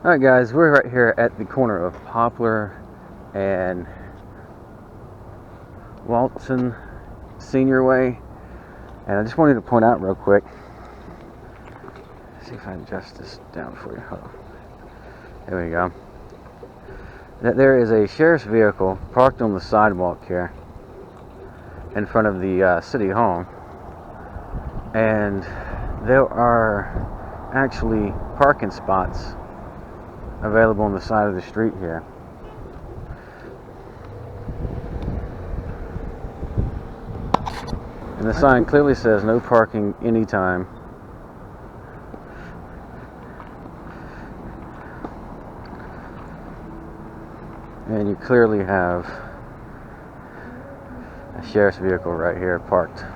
Alright guys, we're right here at the corner of Poplar and Walton Senior Way, and I just wanted to point out real quick, see if I can adjust this down for you. Hold on. There we go. That there is a sheriff's vehicle parked on the sidewalk here in front of the City Hall, and there are actually parking spots available on the side of the street here. And the sign clearly says no parking anytime. And you clearly have a sheriff's vehicle right here parked.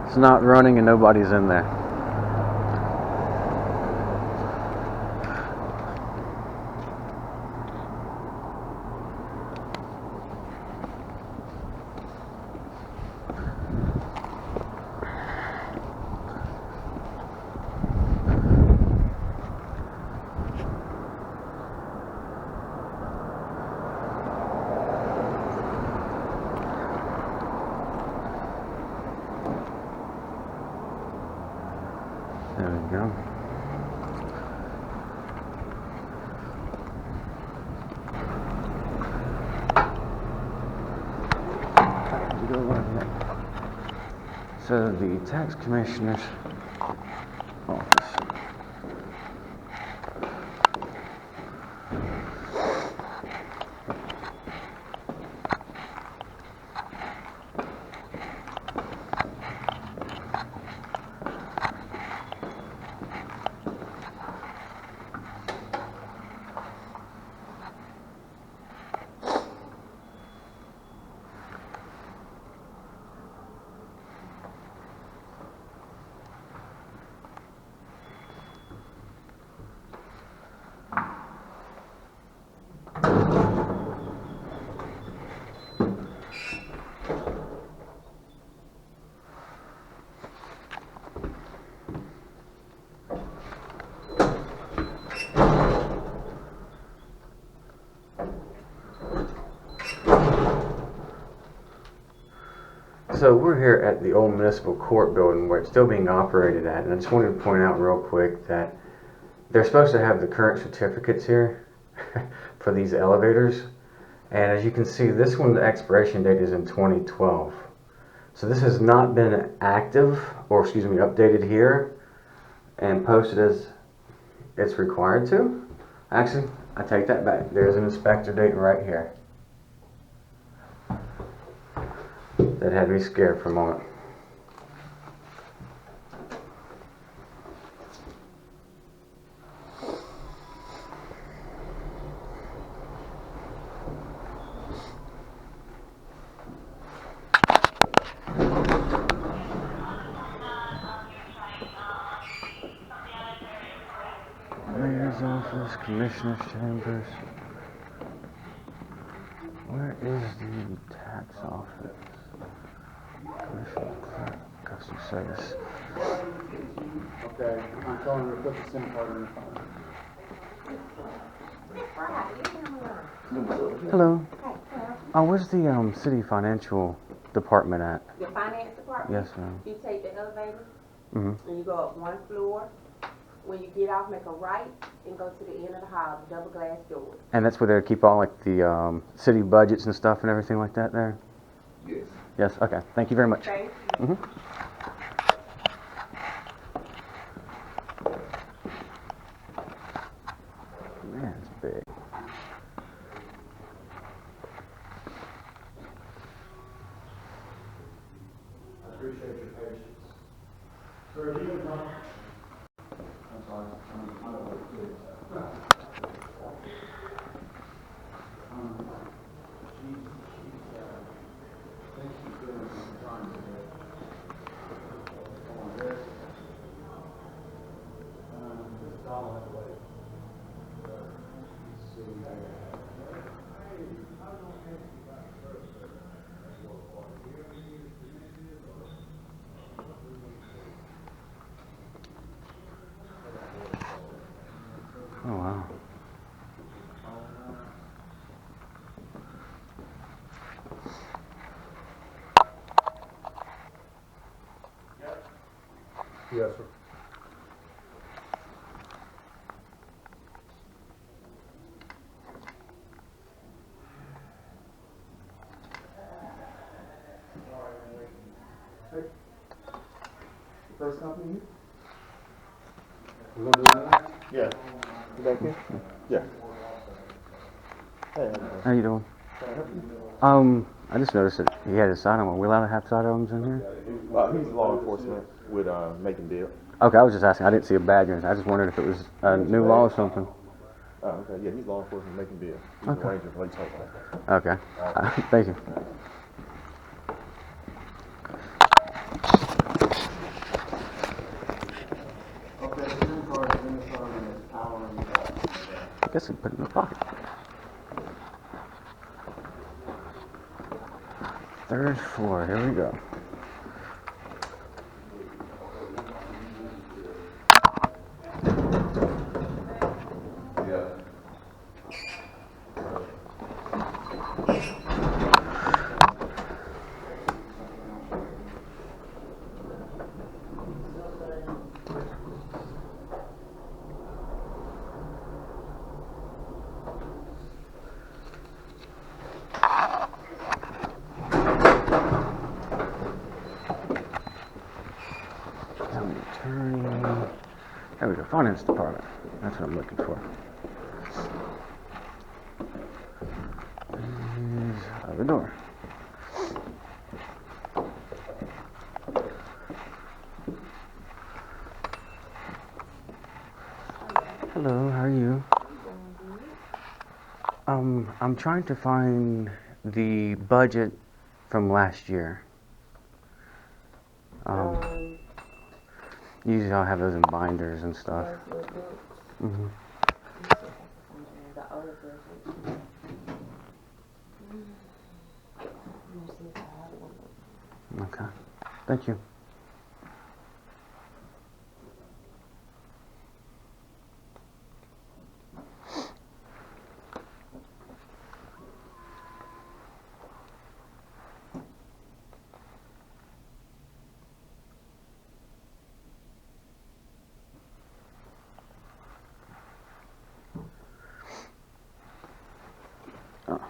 It's not running and nobody's in there. There we go. So the tax commissioner's office. So we're here at the old municipal court building where it's still being operated at, and I just wanted to point out real quick that they're supposed to have the current certificates here for these elevators, and as you can see, this one, the expiration date is in 2012. So this has not been active, or excuse me, updated here and posted as it's required to. Actually, I take that back. There's an inspector date right here. That had me scared for a moment. Mayor's office, commissioner's chambers. Where is the tax office? Commissioner, clerk, customer service. Okay, I'm telling her to put the SIM card in the phone. Hello. Where's the city financial department at? Your finance department? Yes, ma'am. You take the elevator, And and you go up one floor. When you get off, make a right, and go to the end of the hall, the double glass doors. And that's where they keep all like the city budgets and stuff and everything like that there? Yes. Yes, okay. Thank you very much. Okay? Man, it's big. I appreciate your patience. Sir, you can come. I'm sorry. I don't want to do it. I think she's doing some time today. On this. This is all that way. Let's see. Oh, wow. Yes, sir. First company here? We're gonna do that? Yeah. You back here? Yeah. Hey, How you doing? can I help you? I just noticed that he had his sidearm. Are we allowed to have sidearms in here? He's law enforcement with Macon Ga. Okay, I was just asking. I didn't see a badge or anything. I just wondered if it was a new law or something. Oh, okay. Yeah, he's law enforcement Macon Ga. He's Okay. a ranger for Lake Tulsa. Okay. Thank you. Okay, the SIM card is in the phone and it's powering it up. I guess we put it in the pocket. Third floor. Here we go. County attorney. There we go. Finance department. That's what I'm looking for. There's the door. Hello, how are you? I'm trying to find the budget from last year. Usually I'll have those in binders and stuff. Hmm. The auditors. Okay. Thank you. Oh.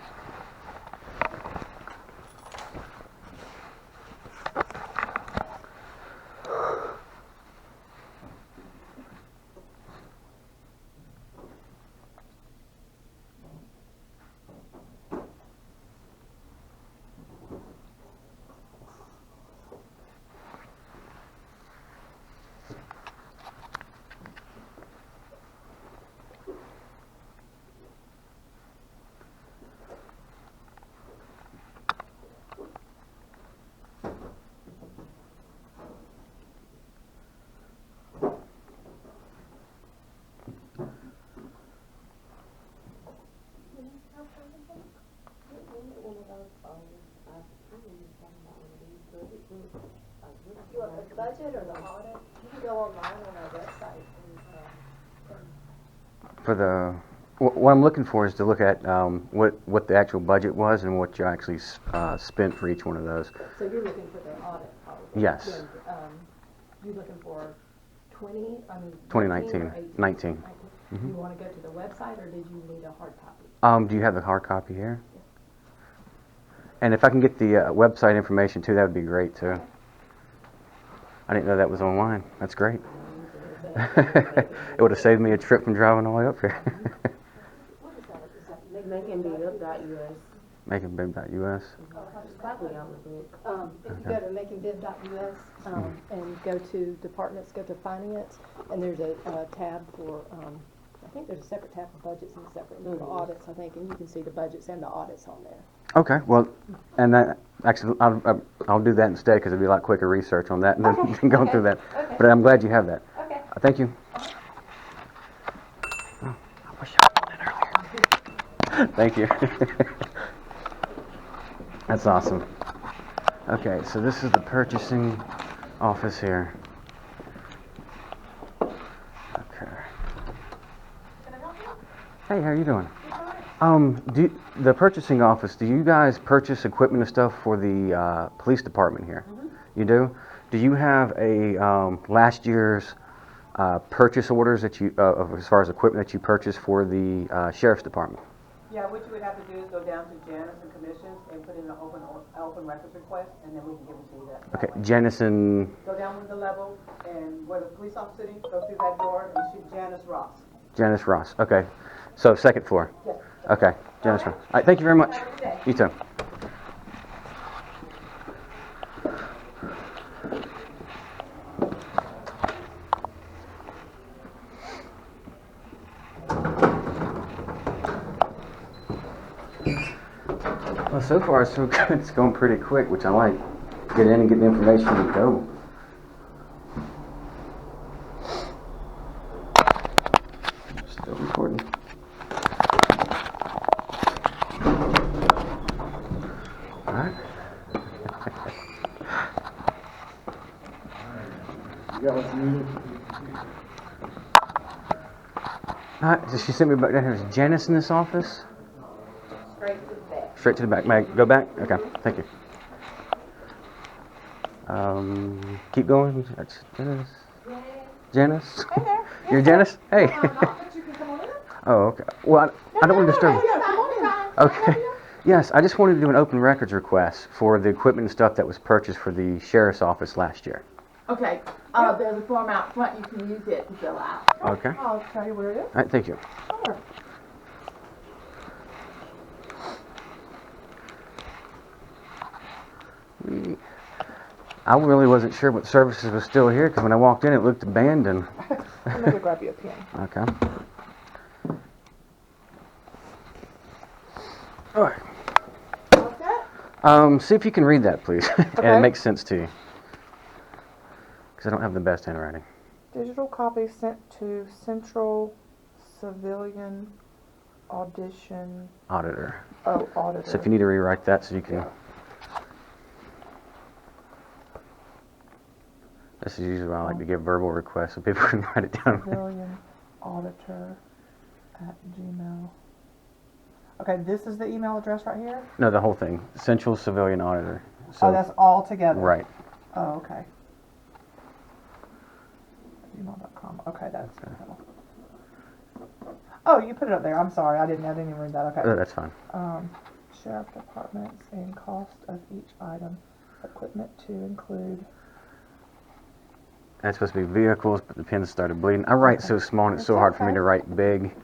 You want the budget or the audit? You can go online on our website and, For the what I'm looking for is to look at what the actual budget was and what you actually spent for each one of those. so you're looking for the audit, probably? Yes. Then, you're looking for 2019, 19 or 18? 19. You want to go to the website, or did you need a hard copy? Do you have the hard copy here? And if I can get the website information too, that would be great too. I didn't know that was online. That's great. It would have saved me a trip from driving all the way up here. MaconBill.us. MaconBib.us. It's probably on the book. If you go to makingbiv.us and go to departments, go to finance, and there's a tab for, I think there's a separate tab for budgets and a separate one for audits, I think, and you can see the budgets and the audits on there. Okay, well, and that actually I'll do that instead because it'd be a lot quicker research on that than going through that. Okay. But I'm glad you have that. Okay. Thank you. Oh, I wish I had done that earlier. Thank you. That's awesome. Okay, so this is the purchasing office here. Okay. Can I help Hey, how you doing? The purchasing office, do you guys purchase equipment and stuff for the police department here? You do? Do you have a last year's purchase orders that you, as far as equipment that you purchased for the sheriff's department? Yeah, what you would have to do is go down to Janice and Commissions and put in an open records request, and then we can give it to you that Okay, way. Jennison. Go down with the level, and where the police officer sitting, go through that door, and shoot Janice Ross. Janice Ross. Okay, so second floor. Yes. Okay, Janice Ross. All right, thank you very much. Have a good day. You too. Well, so far so good. It's going pretty quick, which I like. Get in and get the information and go. Still recording. All right. You got what you needed? All right, so she sent me back down here. Is Janice in this office? Straight to the back. Straight to the back. May I go back? Okay, thank you. Keep going. That's Janice. Janice? Hey there. You're Janice? Hey. But you can come on in. Oh, okay. Well, I don't want to disturb you. Okay. Yes, I just wanted to do an open records request for the equipment and stuff that was purchased for the sheriff's office last year. Okay, there's a form out front, you can use it to fill out. Okay. I'll tell you where it is. All right, thank you. Sure. I really wasn't sure what services was still here because when I walked in, it looked abandoned. I'm gonna grab you a pen. Okay. All right. What's that? See if you can read that, please, and Okay. it makes sense to you. Because I don't have the best handwriting. Digital copy sent to Central Civilian Audition, Auditor. Auditor. So if you need to rewrite that so you can... This is usually why I like to give verbal requests so people can write it down. Civilian Auditor at Gmail. Okay, this is the email address right here? No, the whole thing. Central Civilian Auditor. So, Oh, that's all together? right. Oh, okay. Gmail.com. Okay, that's Oh, you put it up there. I'm sorry. I didn't even read that. Okay. That's fine. Sheriff departments and cost of each item. Equipment to include. That's supposed to be vehicles, but the pen started bleeding. I write so small and it's so That's hard for me okay. to write big,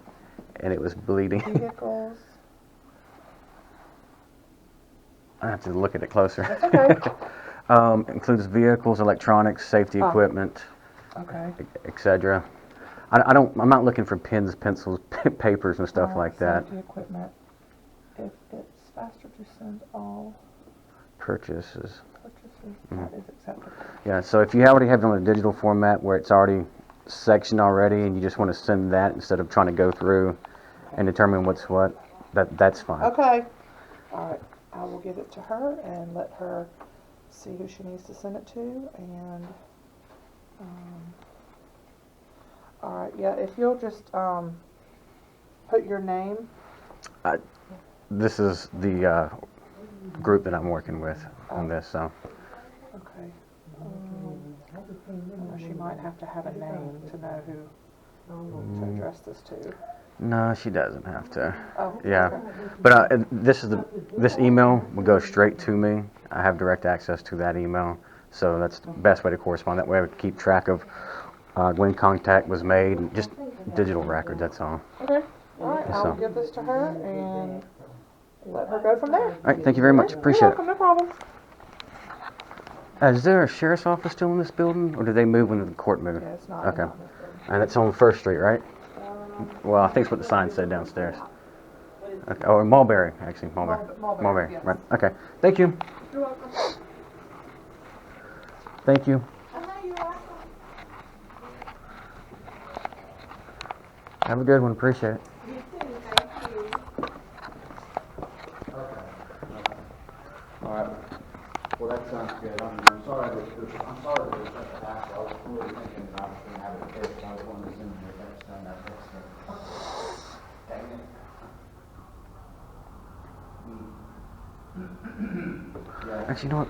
and it was bleeding. Vehicles. I have to look at it closer. That's okay. Includes vehicles, electronics, safety Oh. equipment, Okay. etc. I'm not looking for pens, pencils, papers, and stuff like that. Safety equipment. If it's faster to send all Purchases. purchases, that is acceptable. Yeah, so if you already have it on a digital format where it's already sectioned already and you just want to send that instead of trying to go through and determine what's what, that's fine. Okay. All right. I will give it to her and let her see who she needs to send it to. And all right. Yeah. If you'll just put your name. This is the group that I'm working with on this, so. Okay. She might have to have a name to know who to address this to. No, she doesn't have to. Oh. Yeah, Okay. but this email will go straight to me. I have direct access to that email, so that's the best way to correspond. That way I would keep track of when contact was made, and just digital record, that's all. Okay. All right. I will So. give this to her and let her go from there. All right, thank you very much. Appreciate You're it. welcome. No problem. Is there a sheriff's office still in this building, or did they move when the court moved? Yeah, it's not. Okay. not this building. And that's on First Street, right? Well, I think it's what the sign said downstairs. Okay. Oh, Mulberry, actually, Mulberry. Mulberry, yes. Right. Okay. Thank you. You're welcome. Thank you. Have a good one. Appreciate it. All right. Well, that sounds good. I'm sorry that there's such a hassle. I was really thinking that I was going to have it fixed. I was wanting to send you a text on that fixed. Dang it. Actually, you know what?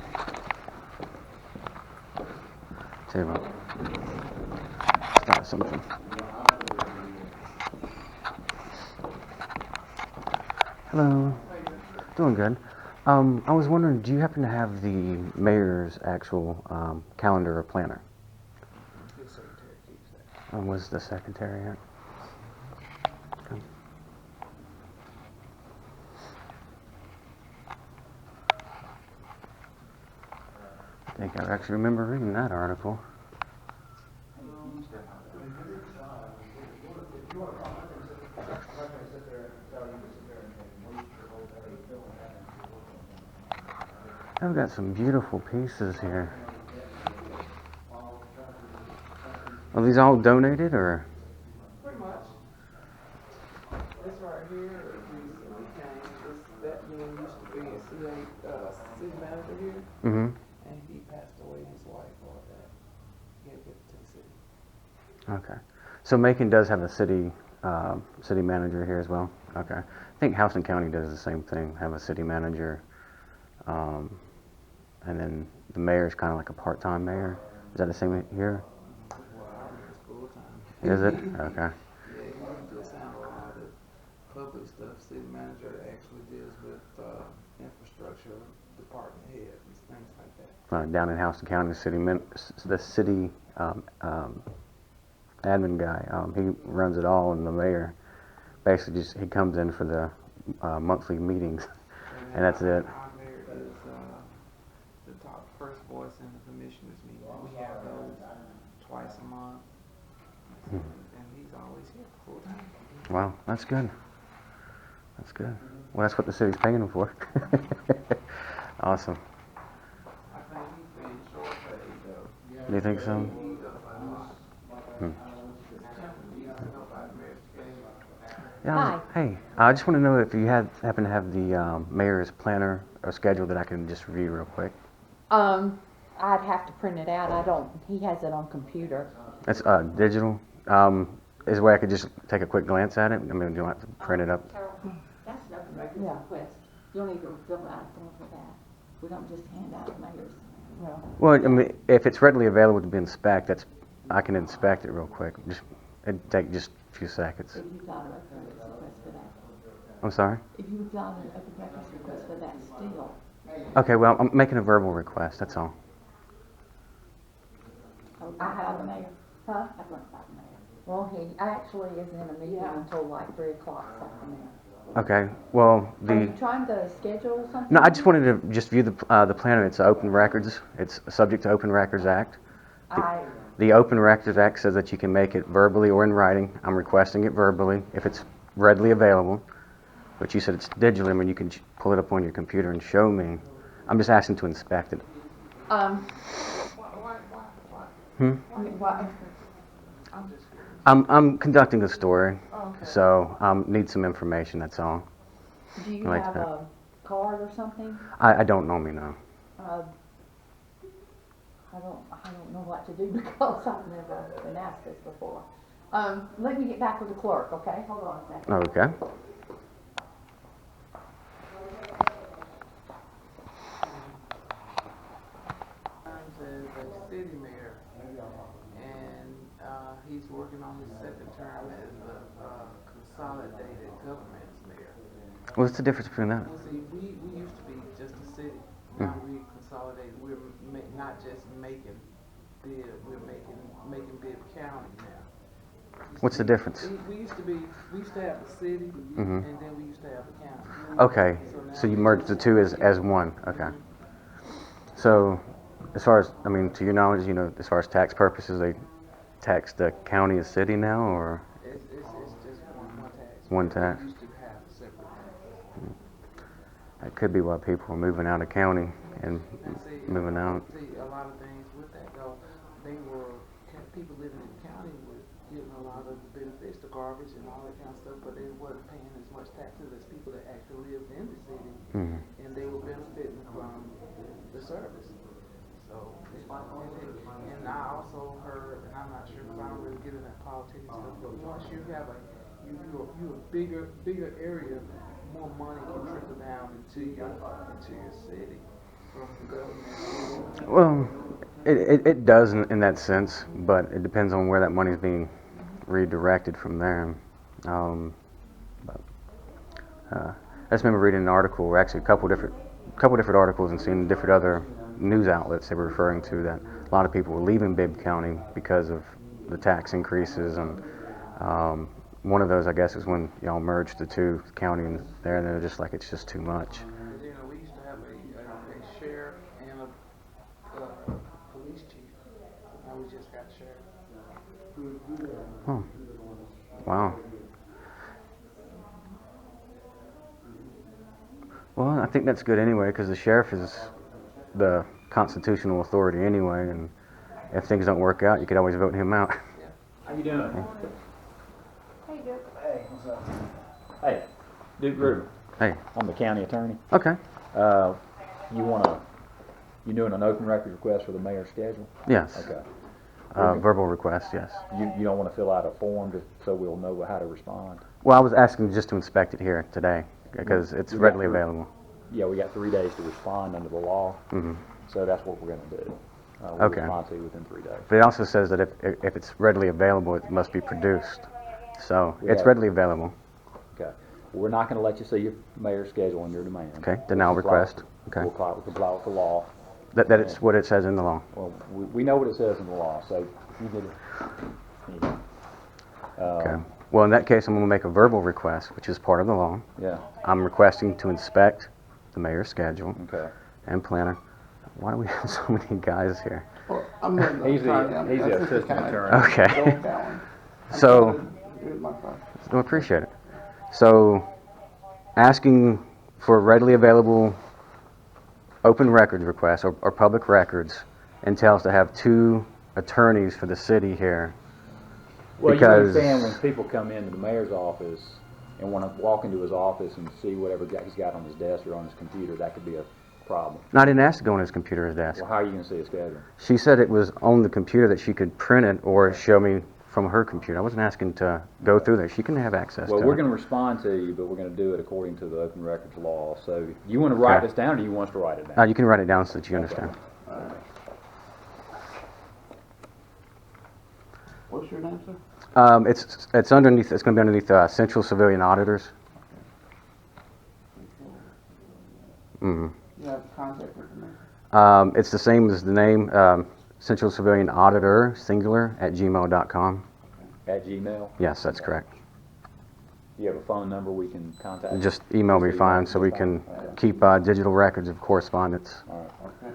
Tell you what. Start something. Hello. Doing good. I was wondering, do you happen to have the mayor's actual calendar or planner? Was the secretary at? Okay. I think I actually remember reading that article. I've got some beautiful pieces here. Are these all donated or? Pretty much. This right here recently came. That man used to be a city manager here, Mm-hmm. and he passed away. His wife bought that. Gave it to the city. Okay. So Macon does have a city manager here as well? Okay. I think Houston County does the same thing, have a city manager. And then the mayor is kind of like a part-time mayor. Is that the same here? Well, ours is full time. Is it? Okay. Yeah, he just handle all the public stuff. City manager actually deals with infrastructure department heads and things like that. Down in Houston County, the city admin guy, he runs it all, and the mayor basically he comes in for the monthly meetings, and that's it. Our mayor is the top first voice in the commissioners meeting. We have those twice a month, and he's always here full time. Wow, that's good. That's good. Well, that's what the city's paying him for. Awesome. I think he's been short paid though. Do you think so? Yeah. Hey, I just want to know if you happen to have the mayor's planner or schedule that I can just review real quick. I'd have to print it out. He has it on computer. It's digital. Is there a way I could just take a quick glance at it? I mean, you don't have to print it up. That's an open records request. You don't even fill out a form for that. We don't just hand out mayors. No. Well, I mean, if it's readily available to be inspected, I can inspect it real quick. It'd take just a few seconds. If you file an open records request for that. I'm sorry? If you file an open records request for that still. Okay, well, I'm making a verbal request, that's all. I have the mayor. Huh? I learned about the mayor. Well, he actually is in a meeting until like 3 o'clock this afternoon. Okay, well, Are you trying to schedule something? No, I just wanted to just view the planner. It's open records. It's subject to Open Records Act. The Open Records Act says that you can make it verbally or in writing. I'm requesting it verbally if it's readily available. But you said it's digital. I mean, you can pull it up on your computer and show me. I'm just asking to inspect it. Why? I'm conducting a story, so need some information. That's all. Do you Like have that. a card or something? I don't normally know. I don't know what to do because I've never been asked this before. Let me get back with the clerk, okay? Hold on a second. Okay. As a city mayor, and he's working on his second term as a consolidated government's mayor. What's the difference between that? Well, see, we used to be just a city. Now we consolidated. We're not just making Bibb. We're making Bibb County now. What's the difference? We used to have the city, Mhm. and then we used to have the county. Okay, so you merged the two as one. Okay. So, as far as, I mean, to your knowledge, as far as tax purposes, they tax the county as city now, or It's just one tax. one tax? We used to have separate taxes. That could be why people are moving out of county and And see, moving out. See, a lot of things with that though, people living in the county were getting a lot of the benefits, the garbage and all that kind of stuff, but they wasn't paying as much taxes as people that actually lived in the city, and they were benefiting from the service. So, and I also heard, and I'm not sure because I don't really get in that politics stuff, but once you have you're a bigger area, more money can trickle down into your city. from the government? Well, it does in that sense, but it depends on where that money is being redirected from there. But, I just remember reading an article, or actually a couple different articles, and seeing different other news outlets they were referring to that a lot of people were leaving Bibb County because of the tax increases, and one of those, I guess, is when y'all merged the two county and there, and they're just like, it's just too much. Because, you know, we used to have a sheriff and a police chief. Now we just got sheriff. Oh, wow. Well, I think that's good anyway, because the sheriff is the constitutional authority anyway, and if things don't work out, you could always vote him out. How you doing? Hey, Duke. Hey, what's up? Hey, Duke Gruber. Hey, I'm the county attorney. okay, You doing an open record request for the mayor's schedule? yes. Okay. Verbal request, yes. You don't want to fill out a form just so we'll know how to respond? Well, I was asking just to inspect it here today, because it's readily available. Yeah, we got 3 days to respond under the law, Hmm. so that's what we're going to do. We'll Okay. respond to you within 3 days. But it also says that if it's readily available, it must be produced. So We it's have- readily available. Okay. We're not going to let you see your mayor's schedule on your demand. Okay, then I'll request. Okay, We'll comply with the law. that it's what it says in the law. Well, we know what it says in the law, so you did it. Anyway. Okay. Well, in that case, I'm going to make a verbal request, which is part of the law. Yeah, I'm requesting to inspect the mayor's schedule okay. and planner. Why do we have so many guys here? Well, I'm the He's the attorney. assistant attorney. Okay. So, Here's my phone. I appreciate it. So, asking for readily available open records requests or public records entails to have 2 attorneys for the city here. Well, you Because- understand when people come into the mayor's office and want to walk into his office and see whatever he's got on his desk or on his computer, that could be a problem. No, I didn't ask to go on his computer or his desk. Well, how are you going to see his schedule? She said it was on the computer that she could print it or show me from her computer. I wasn't asking to go through there. She can have access Well, to we're it. going to respond to you, but we're going to do it according to the open records law. So, you want to write Okay. this down, or you want us to write it down? You can write it down so that you understand. What's your name, sir? It's underneath. It's going to be underneath Central Civilian Auditors. Mm-hmm. You have contact information? It's the same as the name, Central Civilian Auditor, singular, @gmail.com. At Gmail? Yes, that's correct. You have a phone number we can contact? you? Just email me Just fine so we can Okay. keep digital records of correspondence, All right. Okay.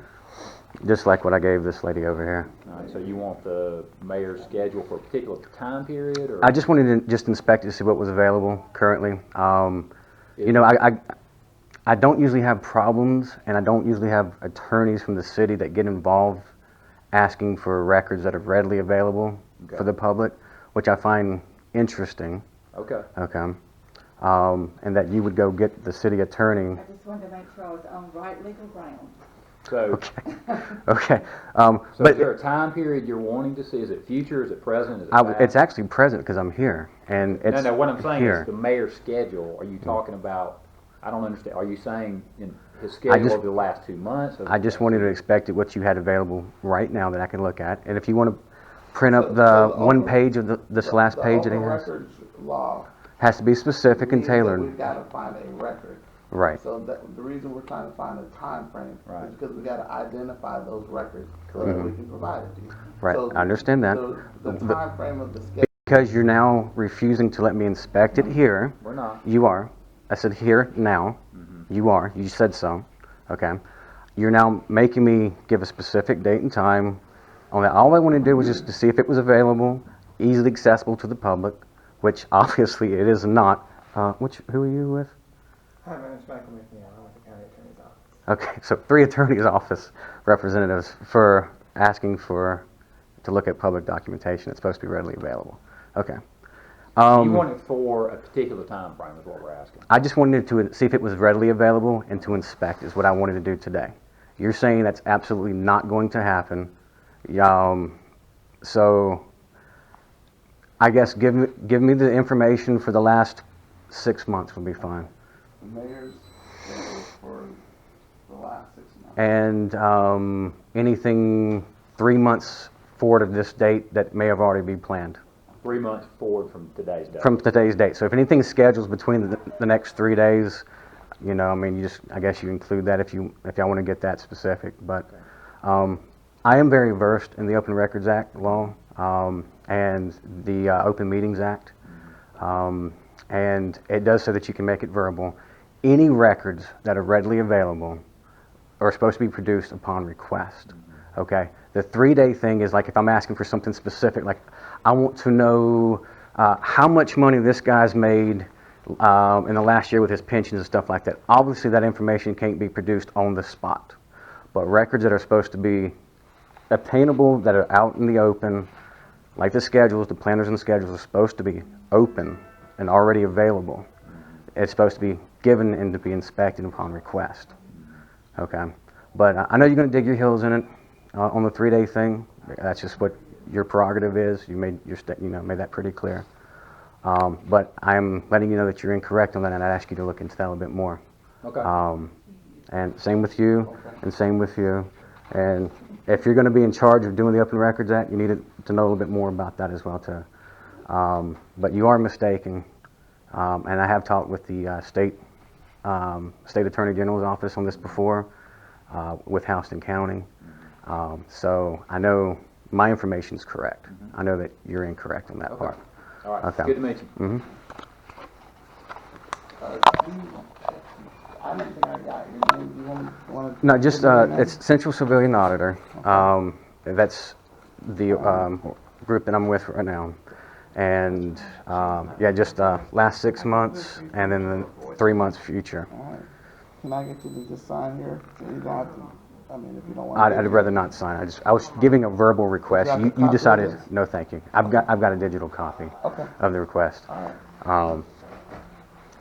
just like what I gave this lady over here. All right, so you want the mayor's schedule for a particular time period, or? I just wanted to just inspect it to see what was available currently. You know, I don't usually have problems, and I don't usually have attorneys from the city that get involved asking for records that are readily available Okay. for the public, which I find interesting. Okay. Okay. And that you would go get the city attorney. I just wanted to make sure I was on right legal ground. So, Okay. Okay. so But is there a time period you're wanting to see? Is it future, is it present, is it past? it's actually present because I'm here, and it's No, what I'm saying here. is the mayor's schedule. Are you talking about, I don't understand, are you saying in his I schedule just- over the last 2 months? I just wanted to inspect what you had available right now that I can look at, and if you want to print up So the the one open- page of this last page that he The has, open records law has to be specific and means that tailored. we've got to find a record. Right. So the reason we're trying to find a time frame Right. is because we got to identify those records so that we can provide it to you. Right. So I understand that. The The- time frame of the schedule. Because you're now refusing to let me inspect it here. We're not. You are. I said here now. You are. You said so. Okay. You're now making me give a specific date and time on that. All I wanted to do was just to see if it was available, easily accessible to the public, which obviously it is not. Who are you with? Hi, my name's Michael McNeil. I'm with the county attorney's office. Okay, so 3 attorneys' office representatives for asking to look at public documentation that's supposed to be readily available. Okay. You want it for a particular time frame is what we're asking. I just wanted to see if it was readily available and to inspect is what I wanted to do today. You're saying that's absolutely not going to happen. So I guess give me the information for the last 6 months would be fine. The mayor's schedule for the last 6 months. and anything 3 months forward of this date that may have already been planned. 3 months forward from today's date. From today's date. So if anything schedules between the next 3 days, you know, I mean, I guess you include that if y'all want to get that specific. But I am very versed in the Open Records Act law and the Open Meetings Act, and it does say that you can make it verbal. Any records that are readily available are supposed to be produced upon request. Okay. The 3-day thing is like if I'm asking for something specific, like I want to know how much money this guy's made in the last year with his pensions and stuff like that. Obviously, that information can't be produced on the spot. But records that are supposed to be obtainable, that are out in the open, like the schedules, the planners and the schedules are supposed to be open and already available. It's supposed to be given and to be inspected upon request. Okay. But I know you're going to dig your heels in it on the 3-day thing. That's just what your prerogative is. You made made that pretty clear. But I'm letting you know that you're incorrect on that, and I'd ask you to look into that a little bit more. Okay. And same with you, and same with you. And if you're going to be in charge of doing the Open Records Act, you need to know a little bit more about that as well too. But you are mistaken, and I have talked with the state Attorney General's office on this before, with Houston County. So I know my information is correct. I know that you're incorrect on that part. All right. Okay. Good to meet you. Mm-hmm. I don't think I got your name. You want to? No, just it's Central Civilian Auditor. That's the group that I'm with right now, and yeah, just last 6 months, and then the 3 months future. All right. Can I get you to just sign here? So you don't have to. I mean, if you don't want. I'd rather not sign. I was giving a verbal request. You got the You copy decided of this? no, thank you. I've got a digital copy Okay. of the request. All right.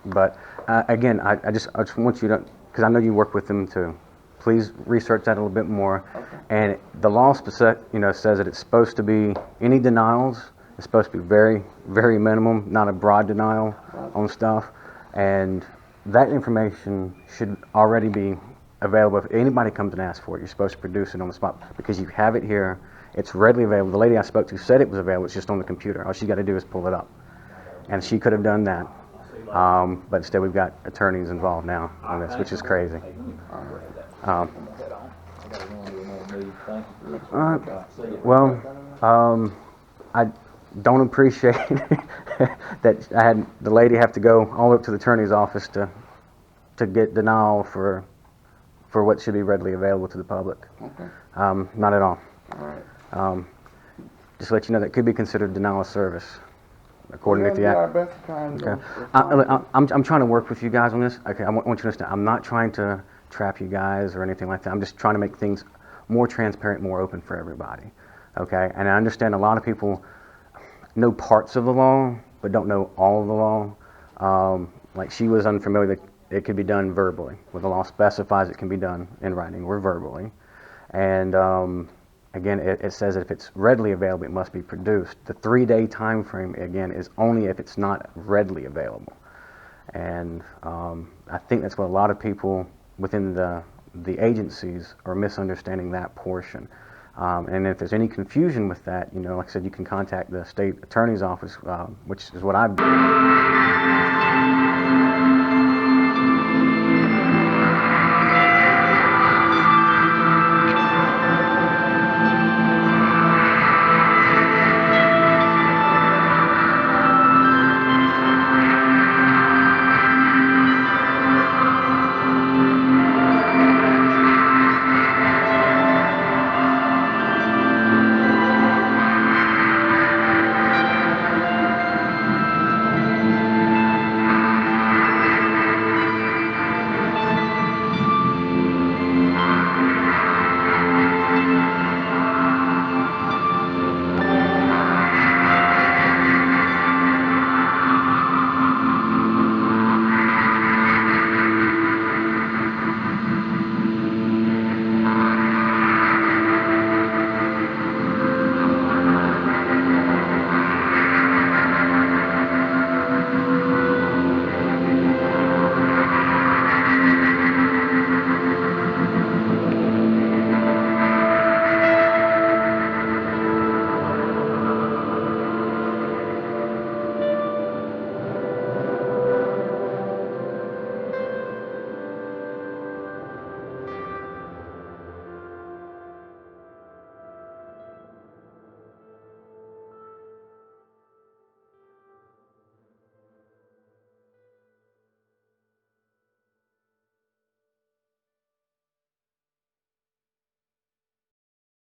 But again, I just want you to, because I know you work with them too. Please research that a little bit more. Okay. And the law says that it's supposed to be any denials. It's supposed to be very, very minimum, not a broad denial on stuff. And that information should already be available. If anybody comes and asks for it, you're supposed to produce it on the spot because you have it here. It's readily available. The lady I spoke to said it was available. It's just on the computer. All she got to do is pull it up. And she could have done that. But instead we've got attorneys involved now on this, which is crazy. Well, I don't appreciate that I had the lady have to go all the way up to the attorney's office to get denial for what should be readily available to the public. Okay. Not at all. All right. Just to let you know that could be considered denial of service, according We're to the gonna act. do our best to try and Okay. I'm trying to work with you guys on this. Okay, I want you to understand. I'm not trying to trap you guys or anything like that. I'm just trying to make things more transparent, more open for everybody. Okay, and I understand a lot of people know parts of the law, but don't know all of the law. Like she was unfamiliar that it could be done verbally. Well, the law specifies it can be done in writing or verbally. And again, it says that if it's readily available, it must be produced. The 3-day time frame, again, is only if it's not readily available. And I think that's what a lot of people within the agencies are misunderstanding that portion. And if there's any confusion with that, like I said, you can contact the state attorney's office, which is what I've done.